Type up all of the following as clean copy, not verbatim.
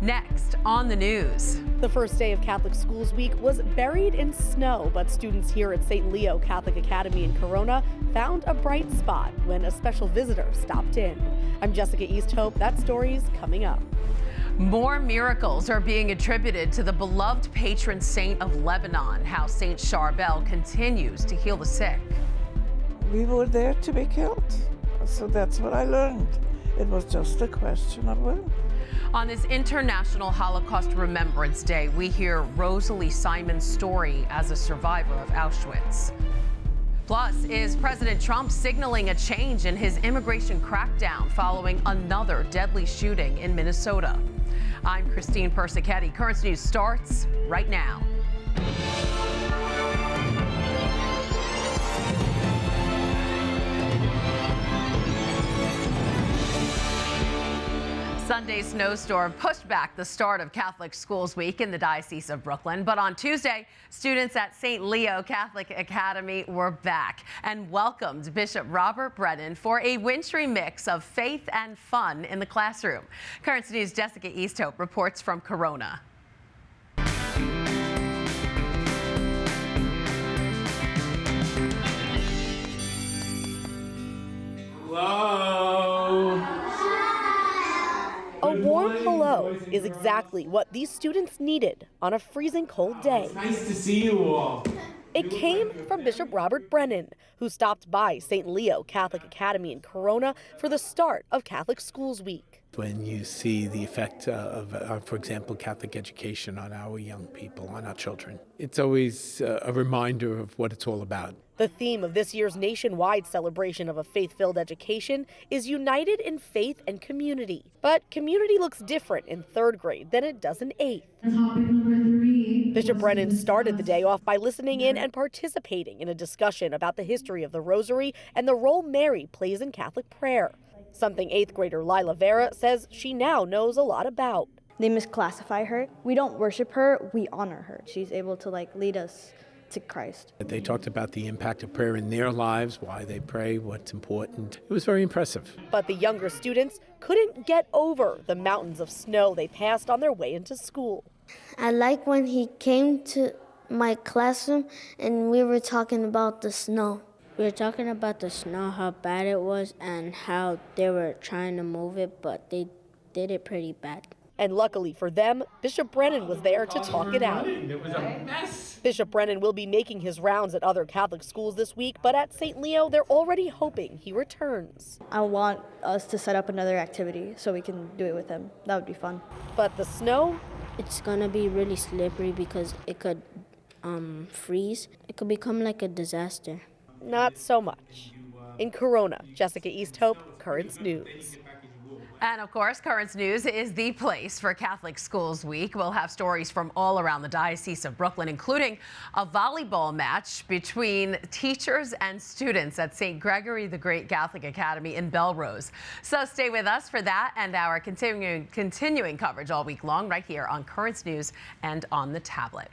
Next on the news. The first day of Catholic Schools Week was buried in snow, but students here at St. Leo Catholic Academy in Corona found a bright spot when a special visitor stopped in. I'm Jessica Easthope. That story's coming up. More miracles are being attributed to the beloved patron saint of Lebanon, how Saint Charbel continues to heal the sick. We were there to be killed, so that's what I learned. It was just a question of will. On this International Holocaust Remembrance Day, we hear Rosalie Simon's story as a survivor of Auschwitz. Plus, is President Trump signaling a change in his immigration crackdown following another deadly shooting in Minnesota? I'm Christine Persichetti. Currents News starts right now. Sunday's snowstorm pushed back the start of Catholic Schools Week in the Diocese of Brooklyn. But on Tuesday, students at St. Leo Catholic Academy were back and welcomed Bishop Robert Brennan for a wintry mix of faith and fun in the classroom. Currents News' Jessica Easthope reports from Corona. Hello. A warm hello is exactly what these students needed on a freezing cold day. It's nice to see you all. It came from Bishop Robert Brennan, who stopped by St. Leo Catholic Academy in Corona for the start of Catholic Schools Week. When you see the effect of, for example, Catholic education on our young people, on our children, it's always a reminder of what it's all about. The theme of this year's nationwide celebration of a faith-filled education is united in faith and community. But community looks different in third grade than it does in eighth. Topic number 3. Bishop Brennan started the day off by listening in and participating in a discussion about the history of the Rosary and the role Mary plays in Catholic prayer. Something 8th grader Lila Vera says she now knows a lot about. They misclassify her. We don't worship her, we honor her. She's able to lead us to Christ. They talked about the impact of prayer in their lives, why they pray, what's important. It was very impressive. But the younger students couldn't get over the mountains of snow they passed on their way into school. I like when he came to my classroom and we were talking about the snow. We were talking about the snow, how bad it was, and how they were trying to move it, but they did it pretty bad. And luckily for them, Bishop Brennan was there to talk it out. It was a mess. Bishop Brennan will be making his rounds at other Catholic schools this week, but at St. Leo, they're already hoping he returns. I want us to set up another activity so we can do it with him. That would be fun. But the snow? It's gonna be really slippery because it could freeze. It could become like a disaster. Not so much. In Corona, Jessica Easthope, Currents News. And of course, Currents News is the place for Catholic Schools Week. We'll have stories from all around the Diocese of Brooklyn, including a volleyball match between teachers and students at St. Gregory the Great Catholic Academy in Belrose. So stay with us for that and our continuing coverage all week long right here on Currents News and on the tablet.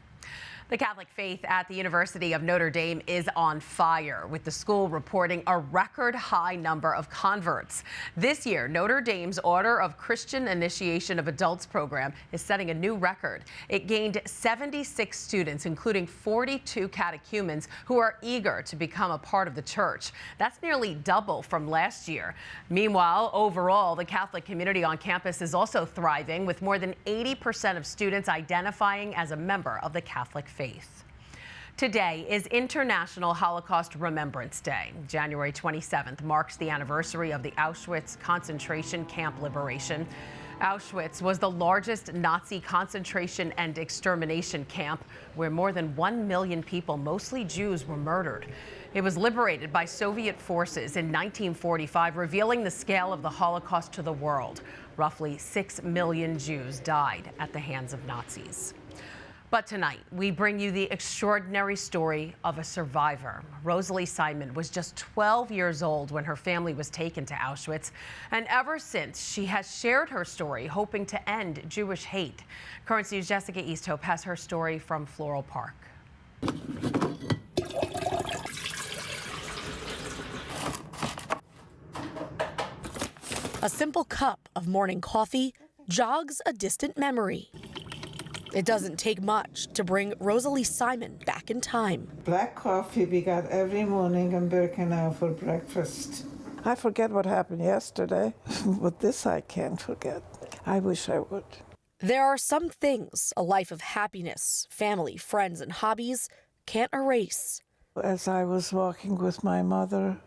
The Catholic faith at the University of Notre Dame is on fire, with the school reporting a record high number of converts. This year, Notre Dame's Order of Christian Initiation of Adults program is setting a new record. It gained 76 students, including 42 catechumens, who are eager to become a part of the church. That's nearly double from last year. Meanwhile, overall, the Catholic community on campus is also thriving, with more than 80% of students identifying as a member of the Catholic faith. Today is International Holocaust Remembrance Day. January 27th marks the anniversary of the Auschwitz concentration camp liberation. Auschwitz was the largest Nazi concentration and extermination camp where more than 1 million people, mostly Jews, were murdered. It was liberated by Soviet forces in 1945, revealing the scale of the Holocaust to the world. Roughly 6 million Jews died at the hands of Nazis. But tonight, we bring you the extraordinary story of a survivor. Rosalie Simon was just 12 years old when her family was taken to Auschwitz. And ever since, she has shared her story, hoping to end Jewish hate. Currents News' Jessica Easthope has her story from Floral Park. A simple cup of morning coffee, jogs a distant memory. It doesn't take much to bring Rosalie Simon back in time. Black coffee we got every morning in Birkenau for breakfast. I forget what happened yesterday, but this I can't forget. I wish I would. There are some things a life of happiness, family, friends, and hobbies can't erase. As I was walking with my mother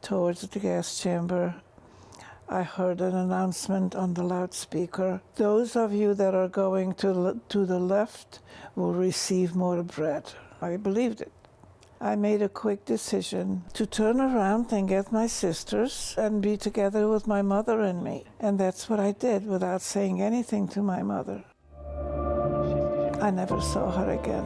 towards the gas chamber, I heard an announcement on the loudspeaker. Those of you that are going to the left will receive more bread. I believed it. I made a quick decision to turn around and get my sisters and be together with my mother and me. And that's what I did without saying anything to my mother. I never saw her again.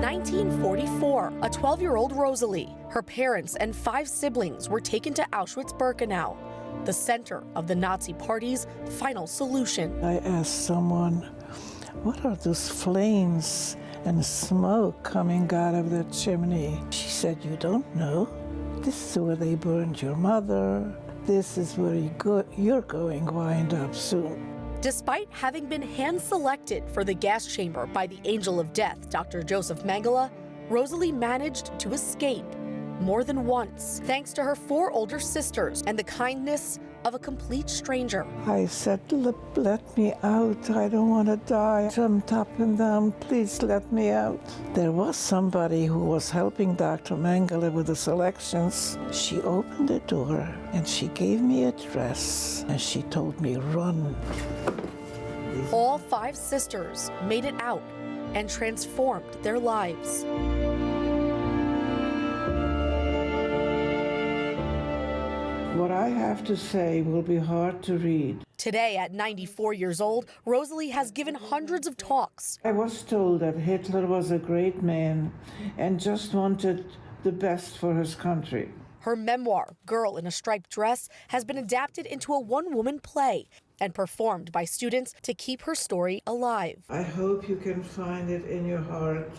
1944, a 12-year-old Rosalie, her parents and 5 siblings were taken to Auschwitz-Birkenau, the center of the Nazi Party's final solution. I asked someone, what are those flames and smoke coming out of the chimney? She said, you don't know. This is where they burned your mother. This is where you're going to wind up soon. Despite having been hand-selected for the gas chamber by the angel of death, Dr. Joseph Mengele, Rosalie managed to escape more than once, thanks to her 4 older sisters and the kindness of a complete stranger. I said, let me out. I don't want to die. Jumped up and down. Please let me out. There was somebody who was helping Dr. Mengele with the selections. She opened the door and she gave me a dress and she told me, run. All 5 sisters made it out and transformed their lives. What I have to say will be hard to read. Today, at 94 years old, Rosalie has given hundreds of talks. I was told that Hitler was a great man and just wanted the best for his country. Her memoir, Girl in a Striped Dress, has been adapted into a one-woman play and performed by students to keep her story alive. I hope you can find it in your heart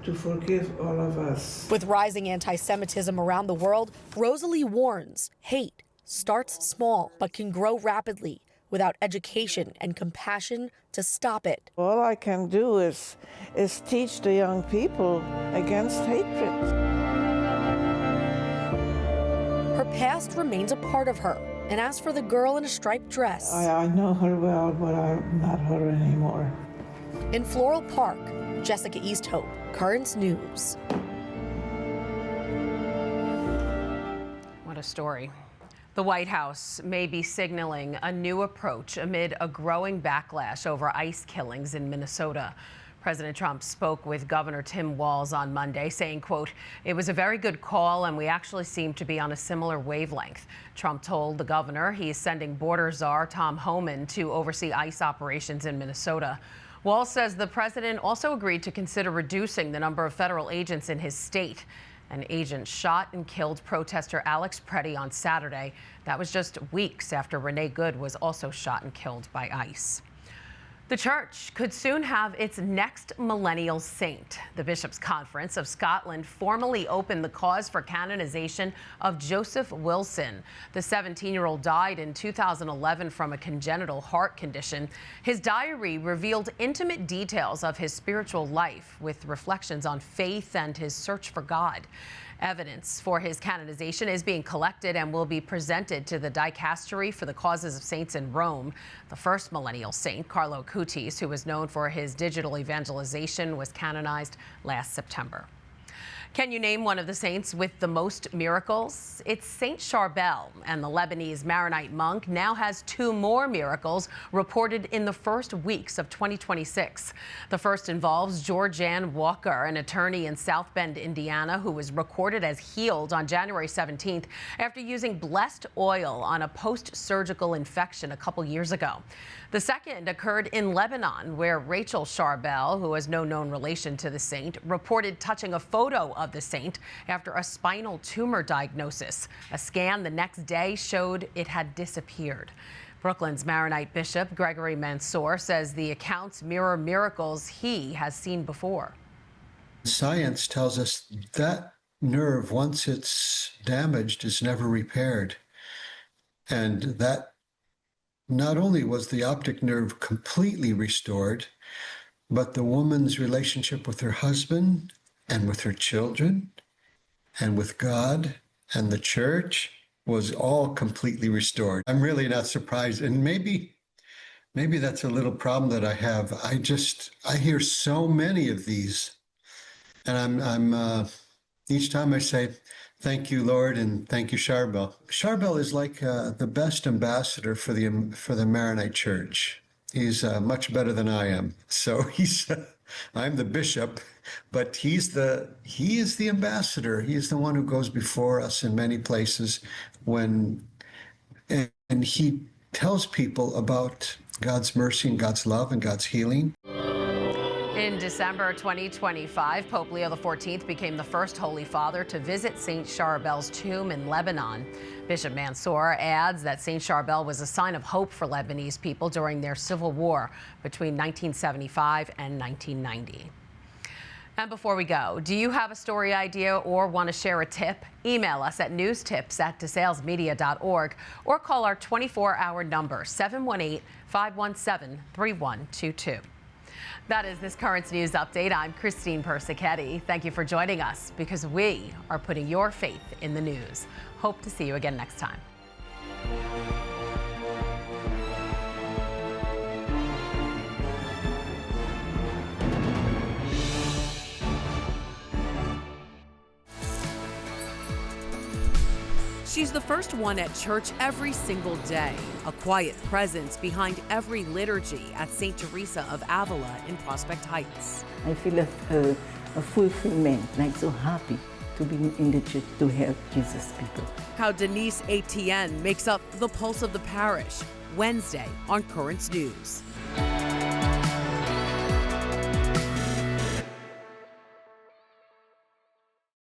to forgive all of us. With rising anti-Semitism around the world, Rosalie warns hate starts small but can grow rapidly without education and compassion to stop it. All I can do is teach the young people against hatred. Her past remains a part of her, and as for the girl in a striped dress, I know her well, but I'm not her anymore. In Floral Park, Jessica Easthope, Currents News. What a story. The White House may be signaling a new approach amid a growing backlash over ICE killings in Minnesota. President Trump spoke with Governor Tim Walz on Monday, saying, quote, it was a very good call and we actually seem to be on a similar wavelength. Trump told the governor he's sending border czar Tom Homan to oversee ICE operations in Minnesota. Walz says the president also agreed to consider reducing the number of federal agents in his state. An agent shot and killed protester Alex Preddy on Saturday. That was just weeks after Renee Good was also shot and killed by ICE. The church could soon have its next millennial saint. The Bishops' Conference of Scotland formally opened the cause for canonization of Joseph Wilson. The 17-year-old died in 2011 from a congenital heart condition. His diary revealed intimate details of his spiritual life with reflections on faith and his search for God. Evidence for his canonization is being collected and will be presented to the Dicastery for the Causes of Saints in Rome. The first millennial saint, Carlo Acutis, who is known for his digital evangelization, was canonized last September. Can you name one of the saints with the most miracles? It's Saint Charbel, and the Lebanese Maronite monk now has 2 more miracles reported in the first weeks of 2026. The first involves Georgianne Walker, an attorney in South Bend, Indiana, who was recorded as healed on January 17th after using blessed oil on a post-surgical infection a couple years ago. The second occurred in Lebanon, where Rachel Charbel, who has no known relation to the saint, reported touching a photo of the saint after a spinal tumor diagnosis. A scan the next day showed it had disappeared. Brooklyn's Maronite Bishop Gregory Mansour says the accounts mirror miracles he has seen before. Science tells us that nerve, once it's damaged, is never repaired. And that not only was the optic nerve completely restored, but the woman's relationship with her husband and with her children and with God and the church was all completely restored. I'm really not surprised. And maybe that's a little problem that I have. I hear so many of these, and I'm each time I say, thank you, Lord, and thank you, Charbel. Charbel is like the best ambassador for the Maronite Church. He's much better than I am. So I'm the bishop, but he is the ambassador. He is the one who goes before us in many places and he tells people about God's mercy and God's love and God's healing. In December 2025, Pope Leo XIV became the first Holy Father to visit St. Charbel's tomb in Lebanon. Bishop Mansour adds that St. Charbel was a sign of hope for Lebanese people during their civil war between 1975 and 1990. And before we go, do you have a story idea or want to share a tip? Email us at newstips@desalesmedia.org or call our 24-hour number 718-517-3122. That is this Currents News Update. I'm Christine Persichetti. Thank you for joining us because we are putting your faith in the news. Hope to see you again next time. She's the first one at church every single day, a quiet presence behind every liturgy at St. Teresa of Avila in Prospect Heights. I feel a fulfillment, like so happy to be in the church to help Jesus people. How Denise Etienne makes up the pulse of the parish, Wednesday on Currents News.